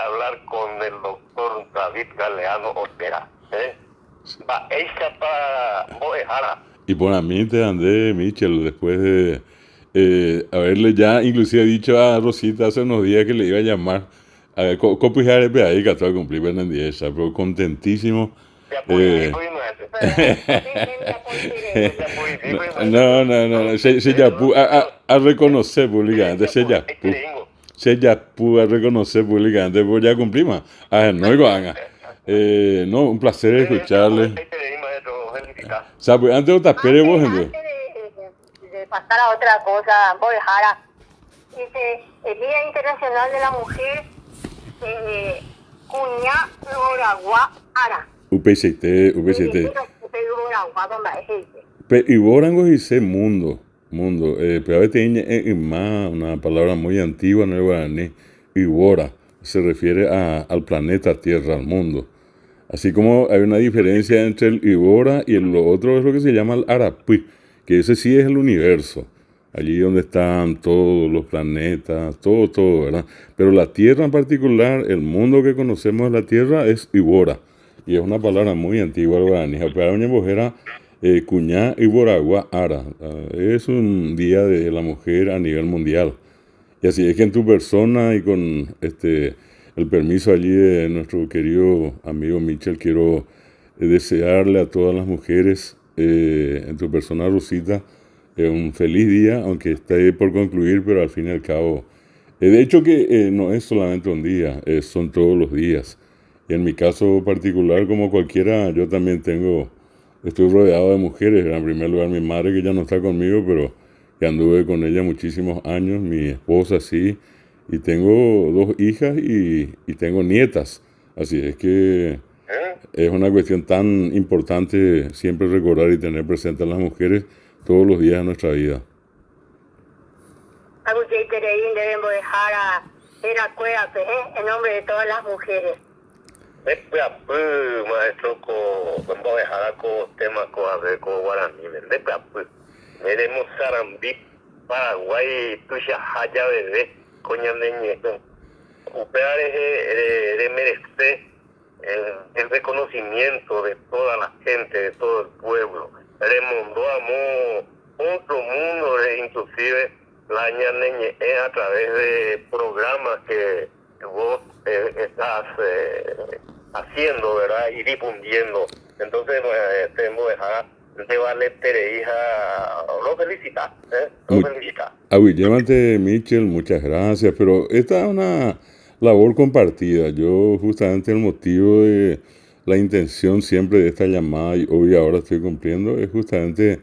hablar con el doctor David Galeano Ortega. Va, ella para Moejara. Y por a mí te andé, Michel, después de haberle ya inclusive dicho a Rosita hace unos días que le iba a llamar. A ver, ¿cómo ya le ahí que acaba de cumplir en día, pero contentísimo. Eh, no, se ya pudo a reconocer públicamente, se ya pudo a reconocer públicamente, pues ya cumplimos. No, haga. No, un placer escucharle. ¿Sabe? Antes de tapere vos, Antes de pasar a otra cosa, voy a dejar a, el Día Internacional de la Mujer, Cuñá Loragua Ara. UPCT. Y Borango dice mundo. Pero a veces tiene más una palabra muy antigua en el guaraní. Ibora se refiere al planeta Tierra, al mundo. Así como hay una diferencia entre el Ibora y lo otro es lo que se llama el Arapuí, que ese sí es el universo. Allí donde están todos los planetas, todo, ¿verdad? Pero la Tierra en particular, el mundo que conocemos de la Tierra es Ibora. Y es una palabra muy antigua al guaraní. Para una mujer, Cuñá Iboragua Ara. Es un día de la mujer a nivel mundial. Y así es que en tu persona y con el permiso allí de nuestro querido amigo Michel, quiero desearle a todas las mujeres, en tu persona, Rosita, un feliz día, aunque esté por concluir, pero al fin y al cabo, de hecho que no es solamente un día, son todos los días. Y en mi caso particular, como cualquiera, yo también estoy rodeado de mujeres. En primer lugar, mi madre, que ya no está conmigo, pero que anduve con ella muchísimos años, mi esposa sí, y tengo 2 hijas y tengo nietas. Así es que es una cuestión tan importante siempre recordar y tener presente a las mujeres todos los días de nuestra vida. Debemos dejar a en nombre de todas las mujeres. Maestro, vamos a dejar con temas con guaraní. Veremos Sarambí, Paraguay, Tuya Haya Bebé, Coña Neñeto. Upear es merecer el reconocimiento de toda la gente, de todo el pueblo. Remondamos otro mundo, inclusive la ñaneñe a través de programas que vos estás haciendo, ¿verdad? Y difundiendo. Entonces, tenemos que dejar de vale hija, lo felicita, lo felicita. Llévate, Michel, muchas gracias, pero esta es una labor compartida. Yo justamente el motivo de la intención siempre de esta llamada, y hoy ahora estoy cumpliendo, es justamente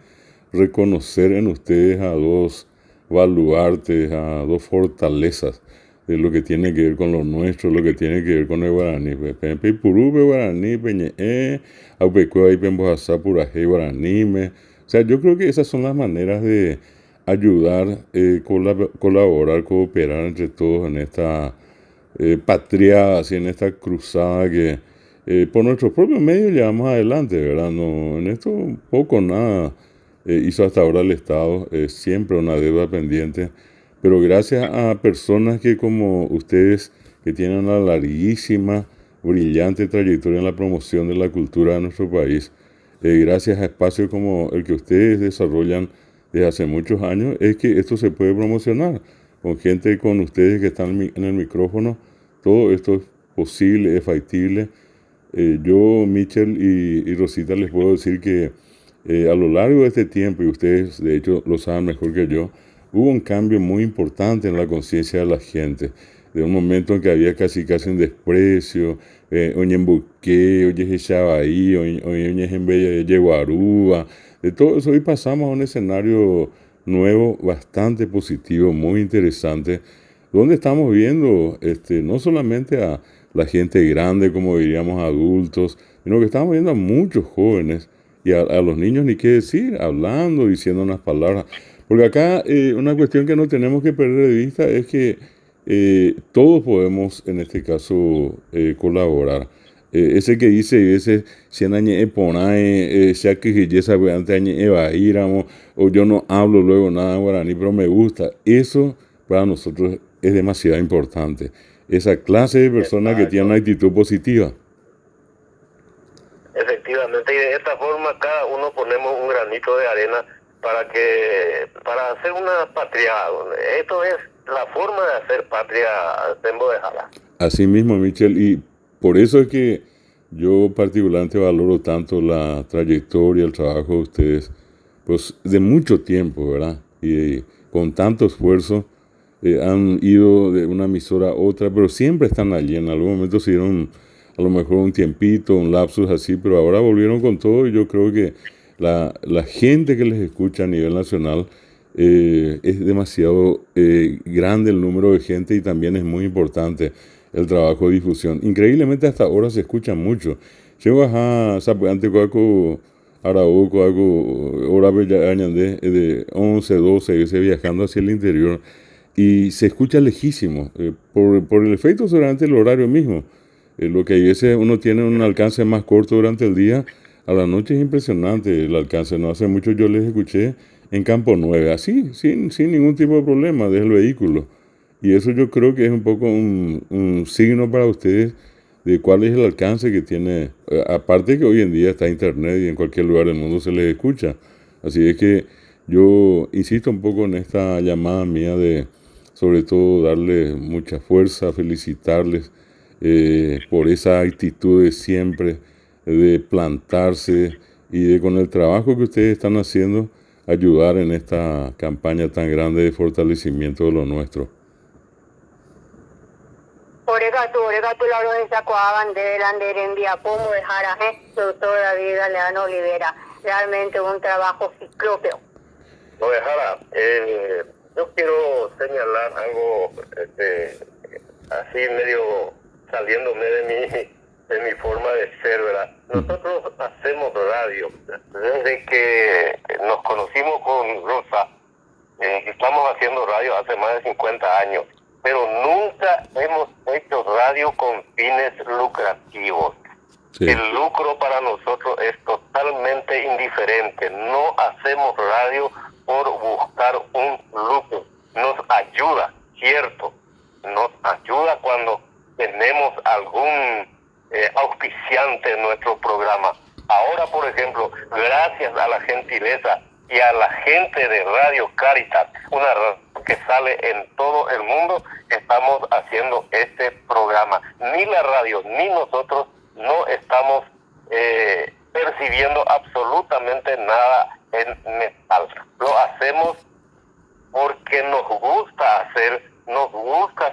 reconocer en ustedes a 2 baluartes, a 2 fortalezas de lo que tiene que ver con lo nuestro, lo que tiene que ver con el guaraní. Pepe Purupe guaraní, peñe, aupecuay pembojasá puraje guaraní. O sea, yo creo que esas son las maneras de ayudar, colaborar, cooperar entre todos en esta patria, así en esta cruzada que por nuestros propios medios llevamos adelante, ¿verdad? No, en esto poco nada hizo hasta ahora el Estado, es siempre una deuda pendiente, pero gracias a personas que como ustedes, que tienen una larguísima, brillante trayectoria en la promoción de la cultura de nuestro país, gracias a espacios como el que ustedes desarrollan desde hace muchos años, es que esto se puede promocionar. Con gente con ustedes que están en el micrófono, todo esto es posible, es factible. Yo, Michel y Rosita, les puedo decir que a lo largo de este tiempo, y ustedes de hecho lo saben mejor que yo, hubo un cambio muy importante en la conciencia de la gente. De un momento en que había casi un desprecio, oye en Buque, oye en Xabaí, oye en Yeguarúa, de todo eso. Hoy pasamos a un escenario nuevo, bastante positivo, muy interesante, donde estamos viendo no solamente a la gente grande, como diríamos adultos, sino que estamos viendo a muchos jóvenes y a los niños, ni qué decir, hablando, diciendo unas palabras. Porque acá una cuestión que no tenemos que perder de vista es que todos podemos, en este caso, colaborar. Ese que dice, ese, si en año ponae, sea que ya sabe antes año evaíramos, o yo no hablo luego nada guaraní, pero me gusta. Eso para nosotros es demasiado importante. esa clase de personas que tienen una actitud positiva. Efectivamente, y de esta forma cada uno ponemos un granito de arena para hacer una patria. Esto es la forma de hacer patria en Bodejala. Así mismo, Michel, y por eso es que yo particularmente valoro tanto la trayectoria, el trabajo de ustedes, pues de mucho tiempo, ¿verdad? Y con tanto esfuerzo han ido de una emisora a otra, pero siempre están allí. En algún momento se dieron a lo mejor un tiempito, un lapsus así, pero ahora volvieron con todo y yo creo que la gente que les escucha a nivel nacional es demasiado grande el número de gente y también es muy importante el trabajo de difusión. Increíblemente hasta ahora se escucha mucho. Llego a Zapuante, Coaco, Arauco, algo, hora de 11, 12 veces viajando hacia el interior y se escucha lejísimo, por el efecto seguramente el horario mismo. Lo que a veces uno tiene un alcance más corto durante el día, a la noche es impresionante el alcance. No hace mucho yo les escuché en Campo 9, así, sin ningún tipo de problema, desde el vehículo. Y eso yo creo que es un poco un signo para ustedes de cuál es el alcance que tiene. Aparte que hoy en día está internet y en cualquier lugar del mundo se les escucha. Así es que yo insisto un poco en esta llamada mía de, sobre todo, darles mucha fuerza, felicitarles por esa actitud de siempre, de plantarse y de con el trabajo que ustedes están haciendo, ayudar en esta campaña tan grande de fortalecimiento de lo nuestro. Oregatu, la organización bandera, en Viapomo de Jaraje, doctor David Galeano Olivera. Realmente un trabajo ciclópeo. Jara, yo quiero señalar algo así medio saliéndome de mi forma de ser, ¿verdad? Nosotros hacemos radio. Desde que nos conocimos con Rosa, estamos haciendo radio hace más de 50 años. Pero nunca hemos hecho radio con fines lucrativos. Sí. El lucro para nosotros es totalmente indiferente. No hacemos radio por buscar un lucro. Nos ayuda, cierto. Nos ayuda cuando tenemos algún auspiciante en nuestro programa. Ahora, por ejemplo, gracias a la gentileza y a la gente de Radio Caritas, una radio que sale en todo el mundo, estamos haciendo este programa. Ni la radio ni nosotros no estamos percibiendo absolutamente nada en metal. Lo hacemos porque nos gusta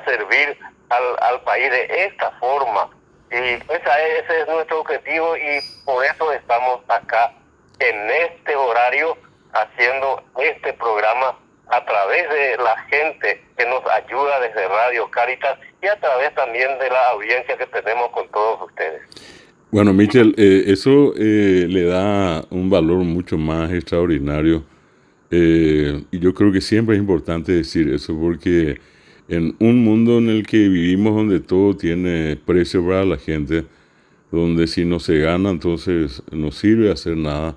servir al país de esta forma. Y ese es nuestro objetivo y por eso estamos acá en este horario haciendo este programa a través de la gente que nos ayuda desde Radio Caritas y a través también de la audiencia que tenemos con todos ustedes. Bueno, Michel, eso le da un valor mucho más extraordinario y yo creo que siempre es importante decir eso porque en un mundo en el que vivimos donde todo tiene precio para la gente, donde si no se gana entonces no sirve hacer nada,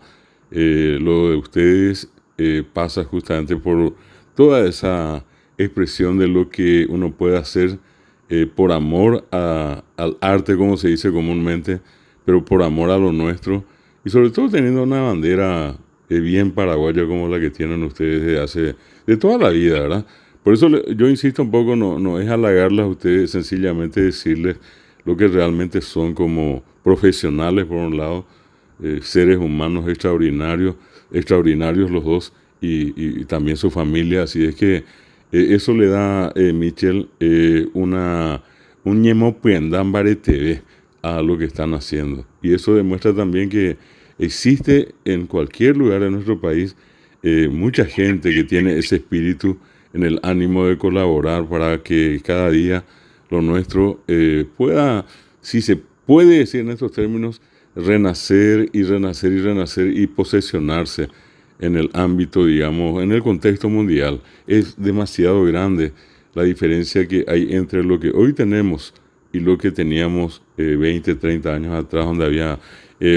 lo de ustedes pasa justamente por toda esa expresión de lo que uno puede hacer por amor al arte, como se dice comúnmente, pero por amor a lo nuestro y sobre todo teniendo una bandera bien paraguaya como la que tienen ustedes de toda la vida, ¿verdad? Por eso yo insisto un poco, no es halagarlas a ustedes, sencillamente decirles lo que realmente son como profesionales por un lado, seres humanos extraordinarios los dos y también su familia, así es que eso le da, Michel, un ñemopuendambare TV a lo que están haciendo. Y eso demuestra también que existe en cualquier lugar de nuestro país mucha gente que tiene ese espíritu en el ánimo de colaborar para que cada día lo nuestro pueda, si se puede decir en estos términos, renacer y posesionarse en el ámbito, digamos, en el contexto mundial. Es demasiado grande la diferencia que hay entre lo que hoy tenemos y lo que teníamos 20, 30 años atrás, donde había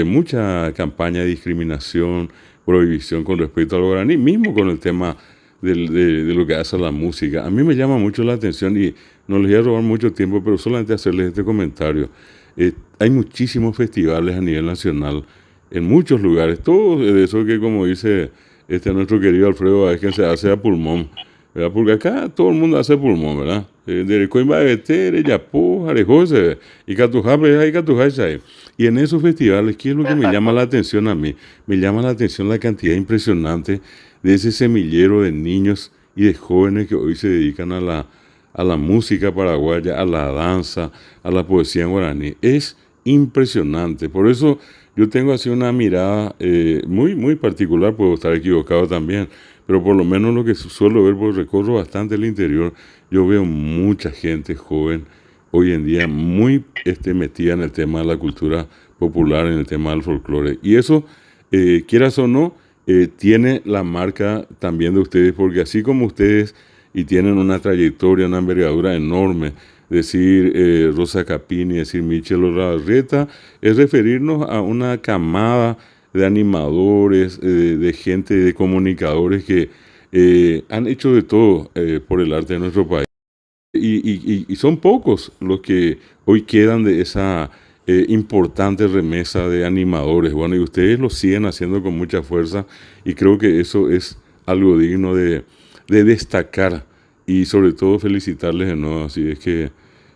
mucha campaña de discriminación, prohibición con respecto al guaraní, mismo con el tema de lo que hace la música. A mí me llama mucho la atención y no les voy a robar mucho tiempo, pero solamente hacerles este comentario. Hay muchísimos festivales a nivel nacional, en muchos lugares, todo de eso que, como dice nuestro querido Alfredo, es que se hace a pulmón, ¿verdad? Porque acá todo el mundo hace pulmón, ¿verdad? De Coimba de Tere, Yapó, Arejose, y Catujape, y Catujay. Y en esos festivales, ¿qué es lo que me llama la atención a mí? Me llama la atención la cantidad impresionante de ese semillero de niños y de jóvenes que hoy se dedican a la música paraguaya, a la danza, a la poesía en guaraní. Es impresionante. Por eso yo tengo así una mirada muy, muy particular, puedo estar equivocado también, pero por lo menos lo que suelo ver, porque recorro bastante el interior, yo veo mucha gente joven hoy en día muy metida en el tema de la cultura popular, en el tema del folclore. Y eso, quieras o no, tiene la marca también de ustedes, porque así como ustedes y tienen una trayectoria, una envergadura enorme, decir Rosa Capini, decir Michel Larreta, es referirnos a una camada de animadores, de gente, de comunicadores que han hecho de todo por el arte de nuestro país. Y son pocos los que hoy quedan de esa importante remesa de animadores. Bueno, y ustedes lo siguen haciendo con mucha fuerza y creo que eso es algo digno de destacar y sobre todo felicitarles de nuevo. Así es que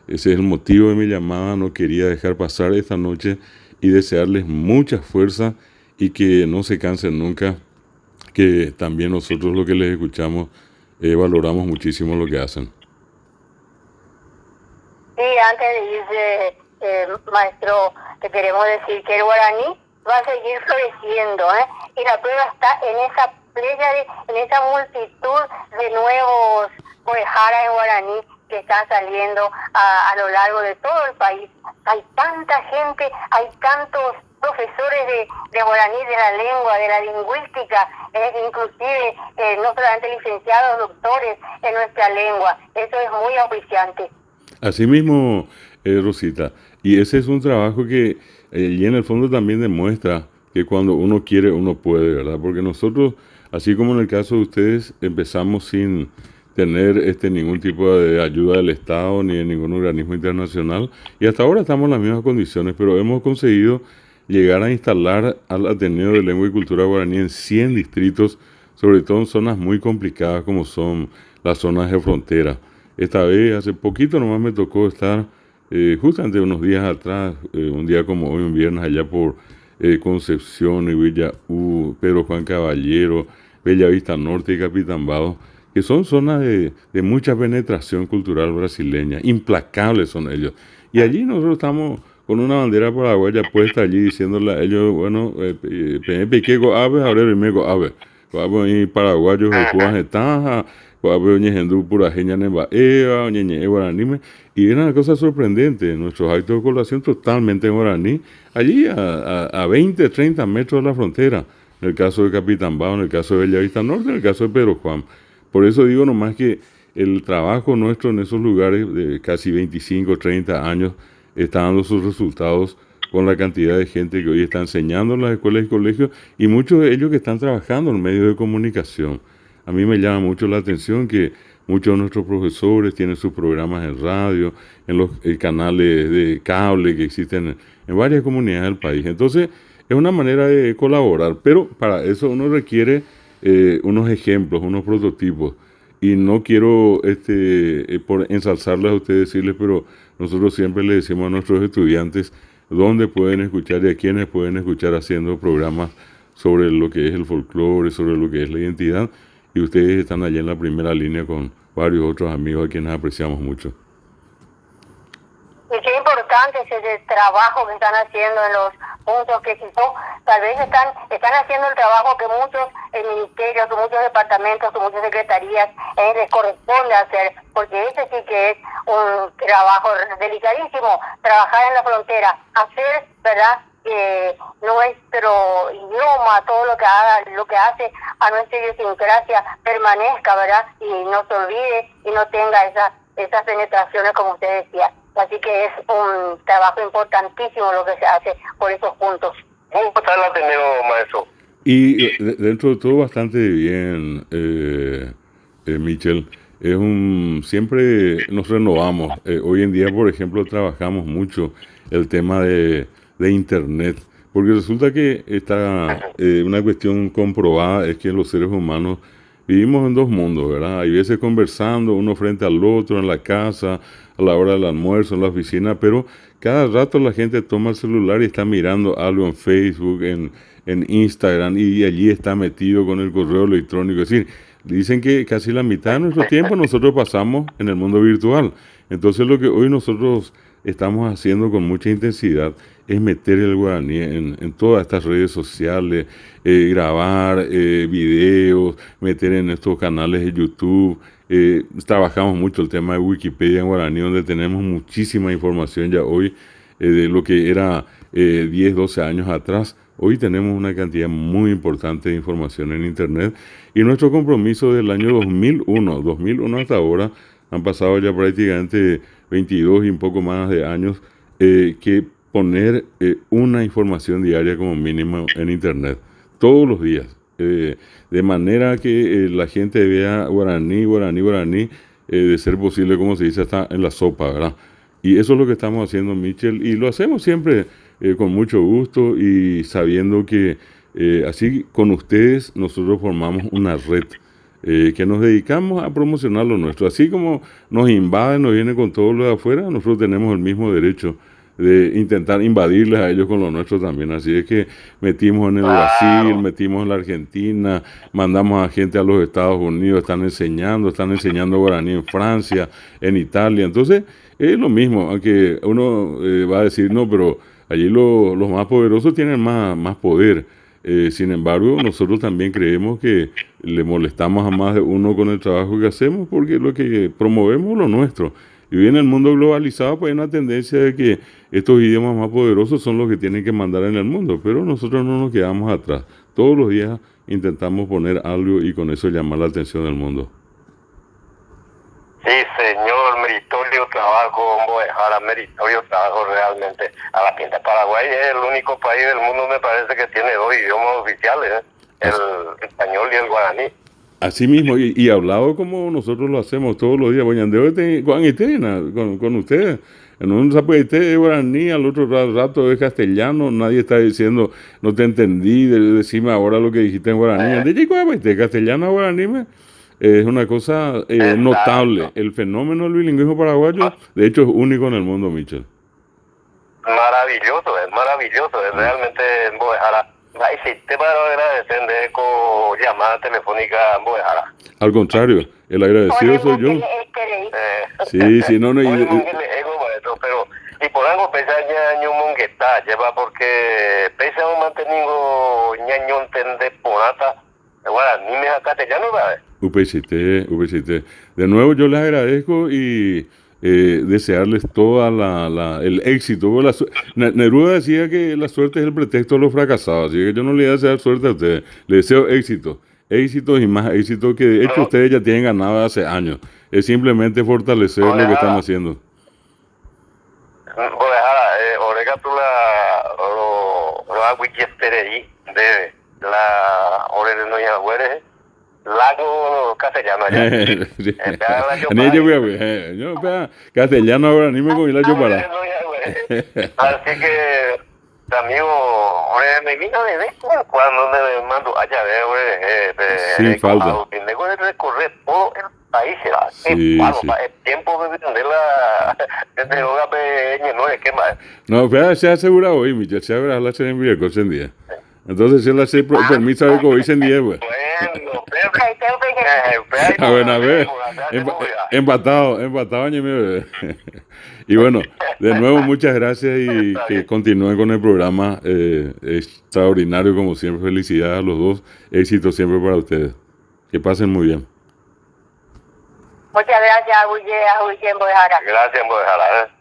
ese es el motivo de mi llamada. No quería dejar pasar esta noche y desearles mucha fuerza y que no se cansen nunca, que también nosotros lo que les escuchamos valoramos muchísimo lo que hacen. Sí, antes de irse, maestro, te queremos decir que el guaraní va a seguir floreciendo, y la prueba está en esa playa, en esa multitud de nuevos poejaras en guaraní que están saliendo a lo largo de todo el país. Hay tanta gente, hay tantos profesores de guaraní, de la lengua, de la lingüística, inclusive no solamente licenciados, doctores en nuestra lengua. Eso es muy auspiciante. Así mismo, Rosita, y ese es un trabajo que y en el fondo también demuestra que cuando uno quiere, uno puede, ¿verdad? Porque nosotros, así como en el caso de ustedes, empezamos sin tener ningún tipo de ayuda del Estado ni de ningún organismo internacional, y hasta ahora estamos en las mismas condiciones, pero hemos conseguido llegar a instalar al Ateneo de Lengua y Cultura Guaraní en 100 distritos, sobre todo en zonas muy complicadas como son las zonas de frontera. Esta vez, hace poquito nomás me tocó estar justamente unos días atrás, un día como hoy, un viernes, allá por Concepción y Villa Pedro Juan Caballero, Bella Vista Norte y Capitambado, que son zonas de mucha penetración cultural brasileña, implacables son ellos. Y allí nosotros estamos con una bandera paraguaya puesta allí diciéndole a ellos, bueno, pequeño ave, ahora primero ave, y paraguayos de taja, y era una cosa sorprendente, nuestros actos de colación totalmente en guaraní, allí a 20, 30 metros de la frontera, en el caso de Capitambao, en el caso de Bellavista Norte, en el caso de Pedro Juan. Por eso digo nomás que el trabajo nuestro en esos lugares de casi 25, 30 años está dando sus resultados con la cantidad de gente que hoy está enseñando en las escuelas y colegios y muchos de ellos que están trabajando en medios de comunicación. A mí me llama mucho la atención que muchos de nuestros profesores tienen sus programas en radio, en los canales de cable que existen en varias comunidades del país. Entonces, es una manera de colaborar, pero para eso uno requiere unos ejemplos, unos prototipos. Y no quiero por ensalzarles a ustedes, decirles, pero nosotros siempre les decimos a nuestros estudiantes dónde pueden escuchar y a quienes pueden escuchar haciendo programas sobre lo que es el folclore, sobre lo que es la identidad. Y ustedes están allá en la primera línea con varios otros amigos a quienes apreciamos mucho. Y qué importante es ese trabajo que están haciendo en los puntos que citó. Tal vez están haciendo el trabajo que muchos ministerios, que muchos departamentos, que muchas secretarías les corresponde hacer, porque ese sí que es un trabajo delicadísimo, trabajar en la frontera, hacer, ¿verdad?, nuestro idioma, todo lo que hace a nuestra idiosincrasia permanezca, ¿verdad? Y no se olvide y no tenga esas penetraciones como usted decía. Así que es un trabajo importantísimo lo que se hace por esos puntos. ¿Cómo está el Ateneo, maestro? Y dentro de todo bastante bien, Michel. siempre nos renovamos. Hoy en día, por ejemplo, trabajamos mucho el tema de Internet, porque resulta que una cuestión comprobada es que los seres humanos vivimos en dos mundos, ¿verdad? Hay veces conversando uno frente al otro, en la casa, a la hora del almuerzo, en la oficina, pero cada rato la gente toma el celular y está mirando algo en Facebook, en Instagram, y allí está metido con el correo electrónico. Es decir, dicen que casi la mitad de nuestro tiempo nosotros pasamos en el mundo virtual. Entonces lo que hoy nosotros estamos haciendo con mucha intensidad es meter el guaraní en todas estas redes sociales, grabar videos, meter en estos canales de YouTube. Trabajamos mucho el tema de Wikipedia en guaraní, donde tenemos muchísima información ya hoy de lo que era 10, 12 años atrás. Hoy tenemos una cantidad muy importante de información en Internet, y nuestro compromiso del año 2001 hasta ahora, han pasado ya prácticamente 22 y un poco más de años, que poner una información diaria como mínimo en Internet, todos los días, de manera que la gente vea guaraní, de ser posible, como se dice, hasta en la sopa, ¿verdad? Y eso es lo que estamos haciendo, Michel, y lo hacemos siempre con mucho gusto y sabiendo que así con ustedes nosotros formamos una red que nos dedicamos a promocionar lo nuestro. Así como nos invaden, nos vienen con todo lo de afuera, nosotros tenemos el mismo derecho de intentar invadirles a ellos con lo nuestro también. Así es que metimos en el Brasil, metimos en la Argentina, mandamos a gente a los Estados Unidos, están enseñando guaraní en Francia, en Italia. Entonces es lo mismo, aunque uno va a decir, no, pero allí los más poderosos tienen más poder. Sin embargo, nosotros también creemos que le molestamos a más de uno con el trabajo que hacemos, porque lo que promovemos es lo nuestro. Y hoy en el mundo globalizado pues hay una tendencia de que estos idiomas más poderosos son los que tienen que mandar en el mundo, pero nosotros no nos quedamos atrás. Todos los días intentamos poner algo y con eso llamar la atención del mundo. Sí, señor, meritorio trabajo, meritorio trabajo realmente. A la pinta, Paraguay es el único país del mundo, me parece, que tiene dos idiomas oficiales, el español y el guaraní. Así mismo, y hablado como nosotros lo hacemos todos los días. Con ustedes. En un zapuete es guaraní, al otro rato es castellano. Nadie está diciendo, no te entendí, decime ahora lo que dijiste en guaraní. Castellano a guaraní es una cosa notable. El fenómeno del bilingüismo paraguayo, de hecho, es único en el mundo, Michel. Maravilloso, es realmente Mbojara. Te para agradecer de con llamada telefónica a Mbojara. Al contrario, el agradecido soy yo. Sí, no. Pero, y por algo pesa ñaño mongueta, lleva porque pesa un mantenido ñaño entende ponata. Bueno, ni me castellano, ¿verdad? UPCT. De nuevo yo les agradezco y desearles todo el éxito. Neruda decía que la suerte es el pretexto de los fracasados, así que yo no le voy a desear suerte a ustedes, le deseo éxitos y más éxito, que de hecho ustedes ya tienen ganado hace años. Es simplemente fortalecer lo que están haciendo. Orega tú lo agüichesterei de la ore de Noia Güeres, lago castellano allá. Castellano ahora, ni me comí la chopara. Así que, amigo, me vino de vez cuando me mando allá de sin falta. Tengo que recorrer todo el país. Sí. El tiempo de vender desde hoga peña, no es que más. No, pero se ha asegurado hoy, Michel, se habrá la cena en Villa en día. Entonces, si él hace permiso de que hoy en día, pues. Bueno, a ver, empatado, y bueno, de nuevo muchas gracias y que continúen con el programa extraordinario como siempre. Felicidades a los dos, éxito siempre para ustedes, que pasen muy bien. Muchas gracias, Mbojara. Gracias, Mbojara.